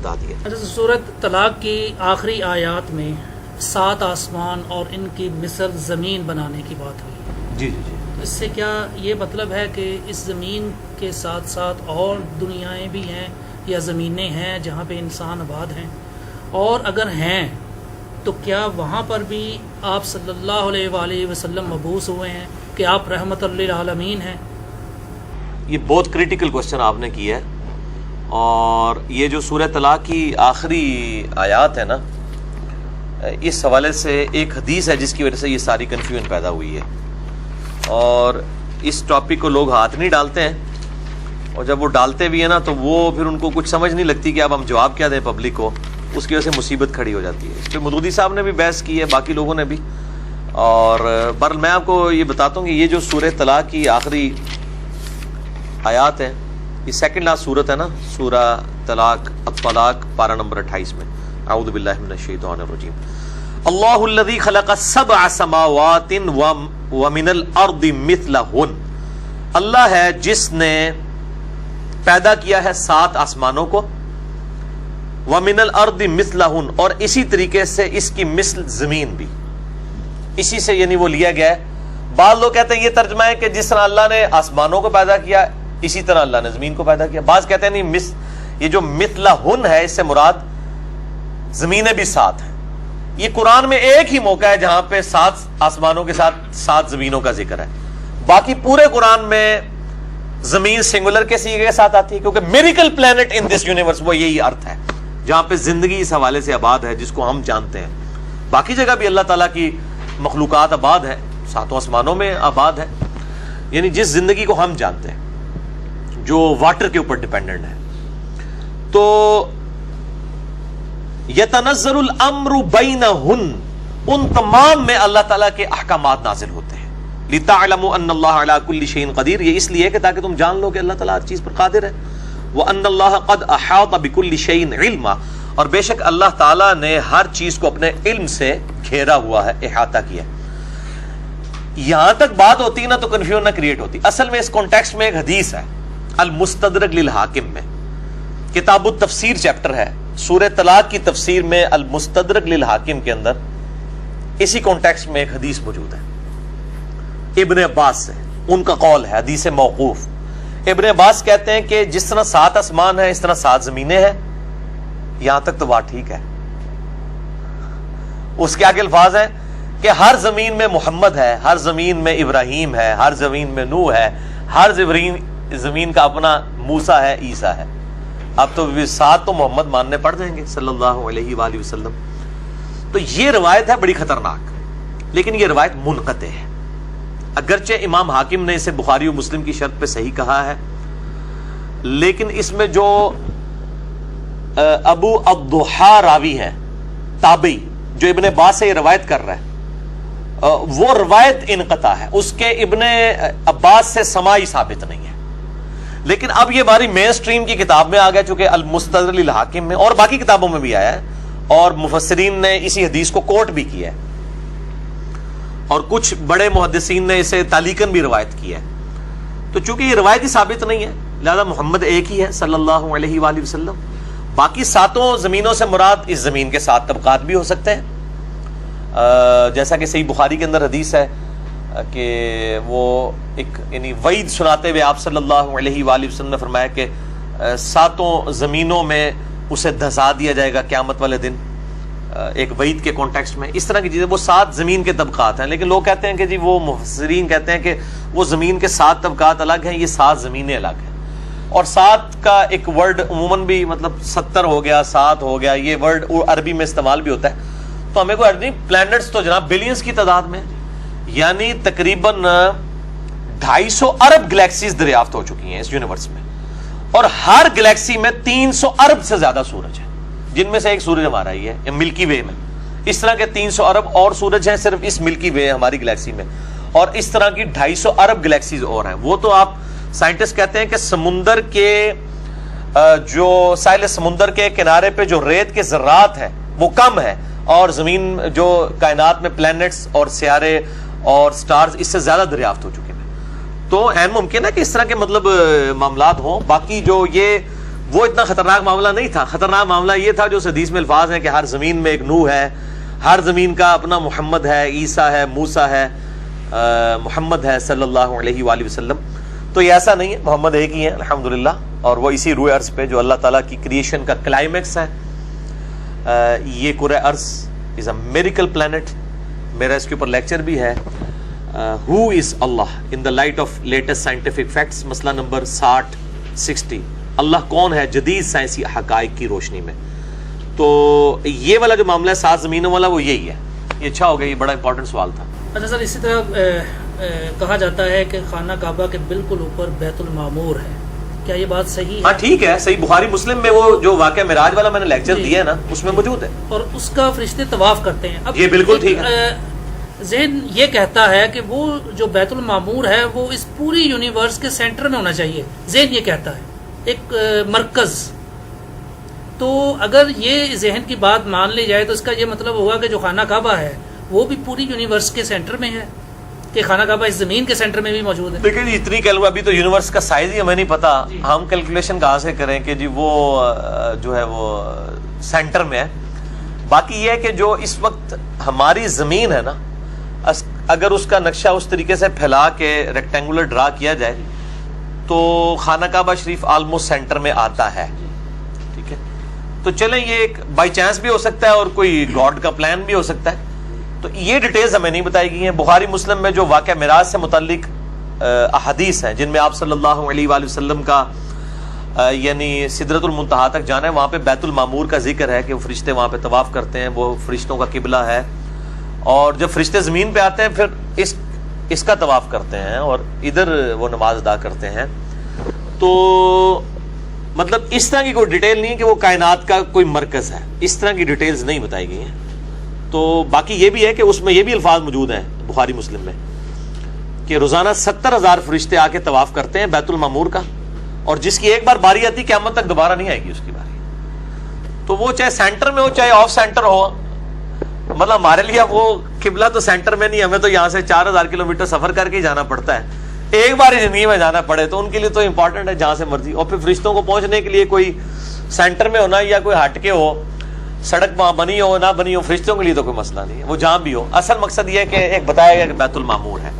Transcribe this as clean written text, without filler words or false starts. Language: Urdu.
بتا دیا۔ سورۃ طلاق کی آخری آیات میں 7 آسمان اور ان کی مثل زمین بنانے کی بات ہوئی۔ جی جی جی، اس سے کیا یہ مطلب ہے کہ اس زمین کے ساتھ ساتھ اور دنیایں بھی ہیں یا زمینیں ہیں جہاں پہ انسان آباد ہیں؟ اور اگر ہیں تو کیا وہاں پر بھی آپ صلی اللہ علیہ وآلہ وسلم مبعوث ہوئے ہیں کہ آپ رحمت للعالمین ہیں؟ یہ بہت کریٹیکل کوشچن آپ نے کیا ہے، اور یہ جو سورہ طلاق کی آخری آیات ہے نا، اس حوالے سے ایک حدیث ہے جس کی وجہ سے یہ ساری کنفیوژن پیدا ہوئی ہے، اور اس ٹاپک کو لوگ ہاتھ نہیں ڈالتے ہیں، اور جب وہ ڈالتے بھی ہیں نا تو وہ پھر ان کو کچھ سمجھ نہیں لگتی کہ اب ہم جواب کیا دیں پبلک کو، اس کی وجہ سے مصیبت کھڑی ہو جاتی ہے۔ اس پہ مودودی صاحب نے بھی بحث کی ہے، باقی لوگوں نے بھی، اور بہرحال میں آپ کو یہ بتاتا ہوں کہ یہ جو سورہ طلاق کی آخری آیات ہے، یہ سیکنڈ لاسٹ صورت ہے نا، سورہ طلاق الطلاق پارہ نمبر 28 میں، اعوذ باللہ من الشیطان الرجیم، اللہ الذی خلق 7 سماوات ومن الارض مثلہن، اللہ ہے جس نے پیدا کیا ہے 7 آسمانوں کو، ومن الارض مثلہن، اور اسی طریقے سے اس کی مثل زمین بھی، اسی سے یعنی وہ لیا گیا ہے۔ بعض لوگ کہتے ہیں یہ ترجمہ ہے کہ جس طرح اللہ نے آسمانوں کو پیدا کیا اسی طرح اللہ نے زمین کو پیدا کیا۔ بعض کہتے ہیں نہیں، یہ جو مثلہن ہے اس سے مراد زمینیں بھی 7 ہیں۔ یہ قرآن میں ایک ہی موقع ہے جہاں پہ 7 آسمانوں کے ساتھ 7 زمینوں کا ذکر ہے، باقی پورے قرآن میں زمین سنگولر کے سیغے کے ساتھ آتی ہے، کیونکہ miracle plant in this universe, وہ یہی ارتھ ہے جہاں پہ زندگی اس حوالے سے آباد ہے جس کو ہم جانتے ہیں۔ باقی جگہ بھی اللہ تعالیٰ کی مخلوقات آباد ہے، 7 آسمانوں میں آباد ہے، یعنی جس زندگی کو ہم جانتے ہیں جو واٹر کے اوپر ڈیپینڈنٹ ہے۔ تو یتنزل الامر بینہن، ان تمام میں اللہ تعالیٰ کے احکامات نازل ہوتے ہیں۔ لتعلموا ان اللہ علی کل شیء قدیر، یہ اس لیے کہ تاکہ تم جان لو کہ اللہ تعالیٰ ہر چیز پر قادر ہے۔ وان اللہ قد احاط بکل شیء علما، اور بے شک اللہ تعالیٰ نے ہر چیز کو اپنے علم سے گھیرا ہوا ہے، احاطہ کیا ہے۔ یہاں تک بات ہوتی ہے نا تو کنفیوژن نہ کریٹ ہوتی۔ اصل میں اس کانٹیکسٹ میں ایک حدیث ہے المستدرک للحاکم میں، کتاب التفسیر چیپٹر ہے، سورہ طلاق کی تفسیر میں المستدرک للحاکم کے اندر اسی کانٹیکسٹ میں ایک حدیث موجود ہے ابن عباس سے، ان کا قول ہے، حدیث موقوف۔ ابن عباس کہتے ہیں کہ جس طرح 7 آسمان ہیں اس طرح 7 زمینیں ہیں، یہاں تک تو بات ٹھیک ہے۔ اس کے آگے الفاظ ہیں کہ ہر زمین میں محمد ہے، ہر زمین میں ابراہیم ہے، ہر زمین میں نوح ہے، ہر زمین کا اپنا موسیٰ ہے، عیسیٰ ہے۔ اب تو 7 تو محمد ماننے پڑ جائیں گے صلی اللہ علیہ وآلہ وسلم۔ تو یہ روایت ہے بڑی خطرناک، لیکن یہ روایت منقطع ہے، اگرچہ امام حاکم نے اسے بخاری و مسلم کی شرط پہ صحیح کہا ہے، لیکن اس میں جو ابو الضحیٰ راوی ہیں تابعی جو ابن عباس سے یہ روایت کر رہا ہے، وہ روایت انقطاع ہے، اس کے ابن عباس سے سماعی ثابت نہیں ہے۔ لیکن اب یہ ہماری مین سٹریم کی کتاب میں آ گیا، چونکہ المستدرک للحاکم میں اور باقی کتابوں میں بھی آیا ہے، اور مفسرین نے اسی حدیث کو کوٹ بھی کیا ہے، اور کچھ بڑے محدثین نے اسے تعلیقاً بھی روایت کیا ہے۔ تو چونکہ یہ روایت ہی ثابت نہیں ہے، لہذا محمد ایک ہی ہے صلی اللہ علیہ وآلہ وسلم۔ باقی 7 زمینوں سے مراد اس زمین کے 7 طبقات بھی ہو سکتے ہیں، جیسا کہ صحیح بخاری کے اندر حدیث ہے کہ وہ ایک یعنی وعید سناتے ہوئے آپ صلی اللہ علیہ وآلہ وسلم نے فرمایا کہ 7 زمینوں میں اسے دھسا دیا جائے گا قیامت والے دن، ایک وعید کے کانٹیکسٹ میں۔ اس طرح کی چیزیں، وہ 7 زمین کے طبقات ہیں، لیکن لوگ کہتے ہیں کہ جی وہ مفسرین کہتے ہیں کہ وہ زمین کے 7 طبقات الگ ہیں، یہ 7 زمینیں الگ ہیں۔ اور 7 کا ایک ورڈ عموماً بھی مطلب 70 ہو گیا، 7 ہو گیا، یہ ورڈ عربی میں استعمال بھی ہوتا ہے۔ تو ہمیں کوئی نہیں، پلانٹس تو جناب بلینز کی تعداد میں، یعنی تقریباً 250 ارب گلیکسیز دریافت ہو چکی ہیں اس یونیورس میں، اور ہر گلیکسی میں 300 ارب سے زیادہ سورج ہیں، جن میں سے ایک سورج ہمارا ہی ہے ملکی وے میں۔ اس طرح کے 300 ارب اور سورج ہیں صرف اس ملکی وے ہماری گلیکسی میں، اور اس طرح کی 250 ارب گلیکسیز اور ہیں۔ وہ تو آپ سائنٹسٹ کہتے ہیں کہ سمندر کے جو ساحل سمندر کے کنارے پہ جو ریت کے ذرات ہیں وہ کم ہے، اور زمین جو کائنات میں پلانٹس اور سیارے اور سٹارز اس سے زیادہ دریافت ہو چکے ہیں۔ تو عین ممکن ہے کہ اس طرح کے مطلب معاملات ہوں۔ باقی جو یہ وہ اتنا خطرناک معاملہ نہیں تھا. خطرناک معاملہ یہ تھا جو اس حدیث میں الفاظ ہیں کہ ہر زمین میں ایک نوح ہے, ہر زمین کا اپنا محمد ہے, عیسیٰ ہے, موسیٰ ہے, محمد ہے صلی اللہ علیہ وآلہ وسلم. تو یہ ایسا نہیں ہے, محمد ایک ہی ہے الحمدللہ, اور وہ اسی روئے ارض پہ جو اللہ تعالیٰ کی کریشن کا کلائمیکس ہے. یہ کرۂ ارض از اے میریکل پلانٹ. میرا اس کے اوپر لیکچر بھی ہے, who is Allah in the light of latest scientific facts, مسئلہ نمبر 60. اللہ کون ہے جدید سائنسی حقائق کی روشنی میں. تو یہ والا جو معاملہ ہے 7 زمینوں والا وہ یہی ہے. یہ اچھا ہو گیا, یہ بڑا امپورٹنٹ سوال تھا. اچھا سر, اسی طرح کہا جاتا ہے کہ خانہ کعبہ کے بالکل اوپر بیت المعمور ہے, کیا یہ بات صحیح ہے؟ ہاں ٹھیک ہے, صحیح. بخاری مسلم میں وہ جو واقعہ معراج والا میں نے لیکچر دیا ہے نا, اس میں موجود ہے, اور اس کا فرشتے طواف کرتے ہیں. اب یہ بالکل ٹھیک ہے. ذہن یہ کہتا ہے کہ وہ جو بیت المعمور ہے وہ اس پوری یونیورس کے سینٹر میں ہونا چاہیے. ذہن یہ کہتا ہے ایک مرکز. تو اگر یہ ذہن کی بات مان لی جائے تو اس کا یہ مطلب ہوگا کہ جو خانہ کعبہ ہے وہ بھی پوری یونیورس کے سینٹر میں ہے, کہ خانہ کعبہ اس زمین کے سینٹر میں بھی موجود ہے. دیکھیں جی, اتنی کیلکولیشن, ابھی تو یونیورس کا سائز ہی ہمیں نہیں پتا, ہم کیلکولیشن کہاں سے کریں کہ جی وہ جو ہے وہ سینٹر میں ہے. باقی یہ ہے کہ جو اس وقت ہماری زمین ہے نا, اگر اس کا نقشہ اس طریقے سے پھیلا کے ریکٹینگولر ڈرا کیا جائے تو خانہ کعبہ شریف آلموسٹ سینٹر میں آتا ہے. ٹھیک ہے, تو چلیں یہ ایک بائی چانس بھی ہو سکتا ہے اور کوئی گاڈ کا پلان بھی ہو سکتا ہے. تو یہ ڈیٹیلز ہمیں نہیں بتائی گئی ہیں. بخاری مسلم میں جو واقعہ معراج سے متعلق احادیث ہیں جن میں آپ صلی اللہ علیہ وآلہ وسلم کا یعنی سدرۃ المنتہا تک جانا ہے, وہاں پہ بیت المعمور کا ذکر ہے کہ وہ فرشتے وہاں پہ طواف کرتے ہیں, وہ فرشتوں کا قبلہ ہے, اور جب فرشتے زمین پہ آتے ہیں پھر اس کا طواف کرتے ہیں اور ادھر وہ نماز ادا کرتے ہیں. تو مطلب اس طرح کی کوئی ڈیٹیل نہیں ہے کہ وہ کائنات کا کوئی مرکز ہے, اس طرح کی ڈیٹیلز نہیں بتائی گئی ہیں. تو باقی یہ بھی ہے کہ اس میں یہ بھی الفاظ موجود ہیں بخاری مسلم میں کہ روزانہ 70,000 فرشتے آ کے طواف کرتے ہیں بیت المعمور کا, اور جس کی ایک بار باری آتی قیامت تک دوبارہ نہیں آئے گی اس کی باری. تو وہ چاہے سینٹر میں ہو چاہے آف سینٹر ہو, مطلب ہمارے لیے وہ قبلہ تو سینٹر میں نہیں, ہمیں تو یہاں سے 4,000 کلومیٹر سفر کر کے ہی جانا پڑتا ہے. ایک بار ہی زندگی میں جانا پڑے تو ان کے لیے تو امپورٹنٹ ہے جہاں سے مرضی. اور پھر فرشتوں کو پہنچنے کے لیے کوئی سینٹر میں ہونا یا کوئی ہٹ کے ہو, سڑک وہاں بنی ہو نہ بنی ہو, فرشتوں کے لیے تو کوئی مسئلہ نہیں ہے, وہ جہاں بھی ہو. اصل مقصد یہ ہے کہ ایک بتایا گیا کہ بیت المعمور ہے.